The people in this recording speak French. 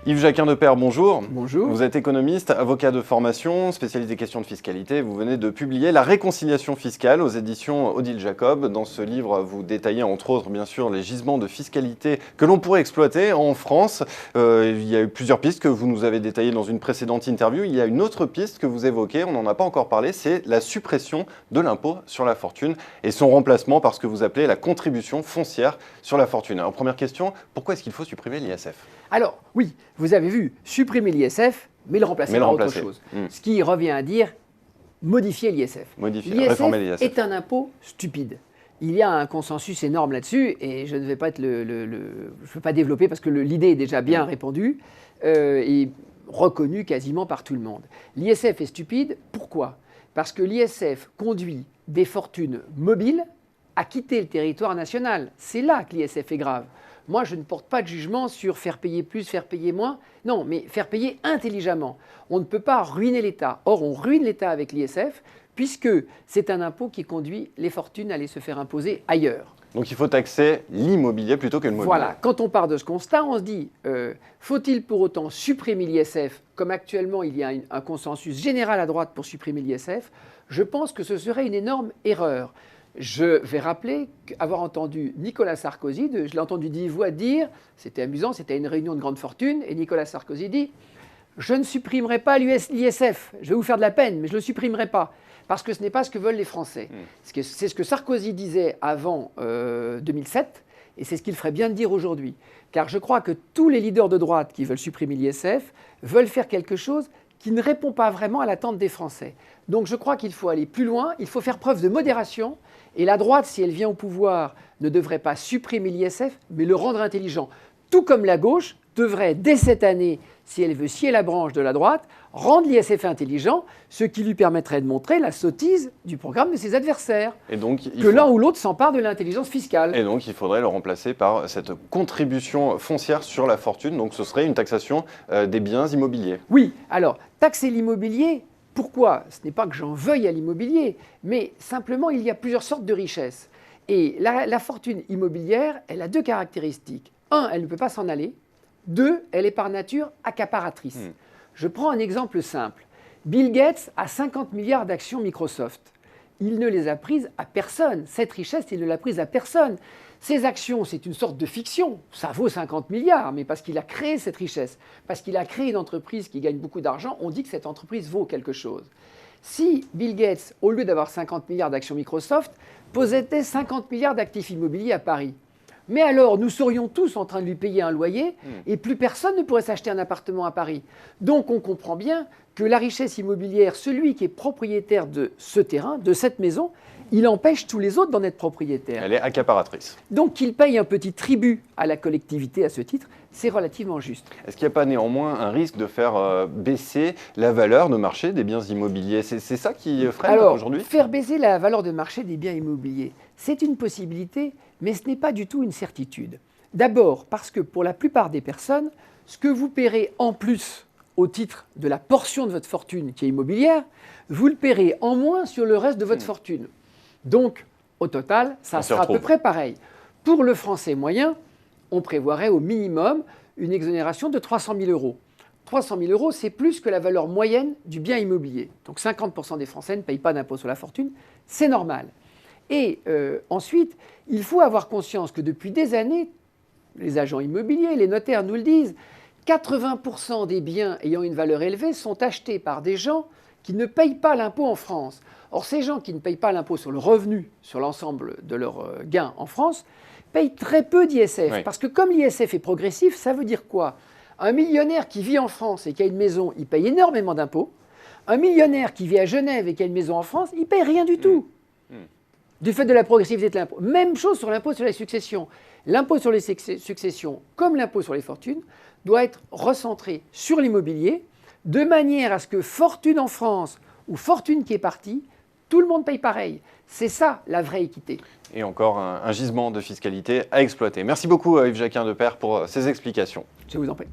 Yves Jacquin de Père, bonjour. Bonjour. Vous êtes économiste, avocat de formation, spécialiste des questions de fiscalité. Vous venez de publier La réconciliation fiscale aux éditions Odile Jacob. Dans ce livre, vous détaillez entre autres, bien sûr, les gisements de fiscalité que l'on pourrait exploiter en France. Il y a eu plusieurs pistes que vous nous avez détaillées dans une précédente interview. Il y a une autre piste que vous évoquez, on n'en a pas encore parlé, c'est la suppression de l'impôt sur la fortune et son remplacement par ce que vous appelez la contribution foncière sur la fortune. Alors, première question, pourquoi est-ce qu'il faut supprimer l'ISF ? Alors, oui, vous avez vu, supprimer l'ISF, mais le remplacer par autre chose. Ce qui revient à dire modifier l'ISF. Réformer l'ISF est un impôt stupide. Il y a un consensus énorme là-dessus, et je ne vais pas développer parce que l'idée est déjà bien répandue et reconnue quasiment par tout le monde. L'ISF est stupide, pourquoi ? Parce que l'ISF conduit des fortunes mobiles à quitter le territoire national. C'est là que l'ISF est grave. Moi, je ne porte pas de jugement sur faire payer plus, faire payer moins. Non, mais faire payer intelligemment. On ne peut pas ruiner l'État. Or, on ruine l'État avec l'ISF puisque c'est un impôt qui conduit les fortunes à aller se faire imposer ailleurs. Donc il faut taxer l'immobilier plutôt que le mobilier. Voilà, quand on part de ce constat, on se dit, faut-il pour autant supprimer l'ISF, comme actuellement il y a un consensus général à droite pour supprimer l'ISF? Je pense que ce serait une énorme erreur. Je vais rappeler avoir entendu Nicolas Sarkozy, je l'ai entendu d'une voix dire, c'était amusant, c'était une réunion de grande fortune, et Nicolas Sarkozy dit « Je ne supprimerai pas l'ISF, je vais vous faire de la peine, mais je ne le supprimerai pas, parce que ce n'est pas ce que veulent les Français. C'est ce que Sarkozy disait avant 2007, et c'est ce qu'il ferait bien de dire aujourd'hui. Car je crois que tous les leaders de droite qui veulent supprimer l'ISF veulent faire quelque chose qui ne répond pas vraiment à l'attente des Français. Donc je crois qu'il faut aller plus loin, il faut faire preuve de modération, et la droite, si elle vient au pouvoir, ne devrait pas supprimer l'ISF, mais le rendre intelligent. Tout comme la gauche devrait, dès cette année, si elle veut scier la branche de la droite, rendre l'ISF intelligent, ce qui lui permettrait de montrer la sottise du programme de ses adversaires. Et donc, l'un ou l'autre s'empare de l'intelligence fiscale. Et donc il faudrait le remplacer par cette contribution foncière sur la fortune, donc ce serait une taxation des biens immobiliers. Oui, alors, taxer l'immobilier, pourquoi ? Ce n'est pas que j'en veuille à l'immobilier, mais simplement il y a plusieurs sortes de richesses. Et la fortune immobilière, elle a deux caractéristiques. Un, elle ne peut pas s'en aller. Deux, elle est par nature accaparatrice. Je prends un exemple simple. Bill Gates a 50 milliards d'actions Microsoft. Il ne les a prises à personne. Cette richesse, il ne l'a prise à personne. Ces actions, c'est une sorte de fiction. Ça vaut 50 milliards, mais parce qu'il a créé cette richesse, parce qu'il a créé une entreprise qui gagne beaucoup d'argent, on dit que cette entreprise vaut quelque chose. Si Bill Gates, au lieu d'avoir 50 milliards d'actions Microsoft, possédait 50 milliards d'actifs immobiliers à Paris, mais alors nous serions tous en train de lui payer un loyer et plus personne ne pourrait s'acheter un appartement à Paris. Donc on comprend bien que la richesse immobilière, celui qui est propriétaire de ce terrain, de cette maison, il empêche tous les autres d'en être propriétaires. Elle est accaparatrice. Donc qu'il paye un petit tribut à la collectivité à ce titre, c'est relativement juste. Est-ce qu'il n'y a pas néanmoins un risque de faire baisser la valeur de marché des biens immobiliers ? C'est ça qui freine aujourd'hui ? Faire baisser la valeur de marché des biens immobiliers, c'est une possibilité, mais ce n'est pas du tout une certitude. D'abord parce que pour la plupart des personnes, ce que vous paierez en plus au titre de la portion de votre fortune qui est immobilière, vous le paierez en moins sur le reste de votre fortune. Donc, au total, ça sera à peu près pareil. Pour le Français moyen, on prévoirait au minimum une exonération de 300 000 euros. 300 000 euros, c'est plus que la valeur moyenne du bien immobilier. Donc 50% des Français ne payent pas d'impôt sur la fortune, c'est normal. Et ensuite, il faut avoir conscience que depuis des années, les agents immobiliers, les notaires nous le disent, 80% des biens ayant une valeur élevée sont achetés par des gens qui ne payent pas l'impôt en France. Or, ces gens qui ne payent pas l'impôt sur le revenu, sur l'ensemble de leurs gains en France, payent très peu d'ISF. Oui. Parce que comme l'ISF est progressif, ça veut dire quoi ? Un millionnaire qui vit en France et qui a une maison, il paye énormément d'impôts. Un millionnaire qui vit à Genève et qui a une maison en France, il ne paye rien du tout. Du fait de la progressivité de l'impôt. Même chose sur l'impôt sur les successions. L'impôt sur les successions, comme l'impôt sur les fortunes, doit être recentré sur l'immobilier, de manière à ce que fortune en France ou fortune qui est partie, tout le monde paye pareil. C'est ça la vraie équité. Et encore un gisement de fiscalité à exploiter. Merci beaucoup Yves Jacquin de Père pour ces explications. Je vous en prie.